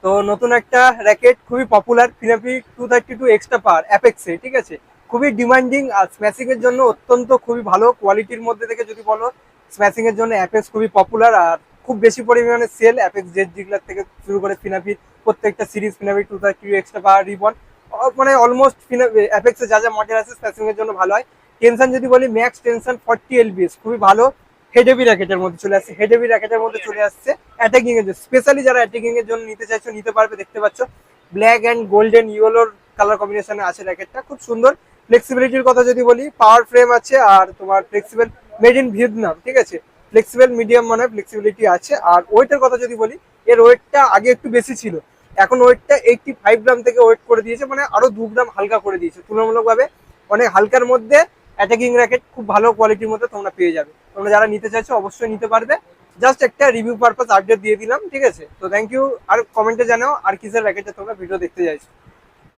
তো নতুন একটা র্যাকেট, খুবই পপুলার, ফিনাপি 232 এক্সট্রা পাওয়ার অ্যাপেক্সে, ঠিক আছে। খুবই ডিমান্ডিং আর স্ম্যাশিং এর জন্য অত্যন্ত খুবই ভালো কোয়ালিটির মধ্যে থেকে যদি বলো, স্ম্যাশিং এর জন্য অ্যাপেক্স খুবই পপুলার। আর খুব বেশি পরিমাণে সেল অ্যাপেক্স জেড জিগলার থেকে শুরু করে ফিনাপির প্রত্যেকটা সিরিজ, ফিনাপি 232 এক্সট্রা পাওয়ার রিবন, মানে অলমোস্ট অ্যাপেক্সে যা যা মডেল আছে স্ম্যাশিং এর জন্য ভালো হয়। টেনশন যদি বলি, ম্যাক্স টেনশন 40 lbs খুবই ভালো হেডেভি র্যাকেটের মধ্যে চলে আসছে, হেডেভি র্যাকেটের মধ্যে চলে আসছে অ্যাটাকিং এর জন্য, স্পেশালি যারা অ্যাটাকিং এর জন্য নিতে চাইছো নিতে পারবে। দেখতে পাচ্ছ ব্ল্যাক অ্যান্ড গোল্ডেন ইয়েলোর কালার কম্বিনেশনে আছে র্যাকেটটা, খুব সুন্দর। ফ্লেক্সিবিলিটির কথা যদি বলি, পাওয়ার ফ্রেম আছে আর তোমার ফ্লেক্সিবল, মেড ইন ভিয়েতনাম, ঠিক আছে। ফ্লেক্সিবল মিডিয়াম মানে ফ্লেক্সিবিলিটি আছে। আর ওয়েটের কথা যদি বলি, এর ওয়েটটা আগে একটু বেশি ছিল, এখন ওয়েটটা 85 গ্রাম থেকে ওয়েট করে দিয়েছে, মানে আরো 2 গ্রাম হালকা করে দিয়েছে তুলনামূলকভাবে। অনেক হালকার মধ্যে অ্যাটাকিং র্যাকেট খুব ভালো কোয়ালিটির মধ্যে তোমরা পেয়ে যাবে। তোমরা যারা নিতে চাইছো অবশ্যই নিতে পারবে। জাস্ট একটা রিভিউ পারপাস আপডেট দিয়ে দিলাম, ঠিক আছে। তো থ্যাংক ইউ। আর কমেন্টে জানাও আর কিসের র্যাকেটে তোমরা ভিডিও দেখতে চাইছো।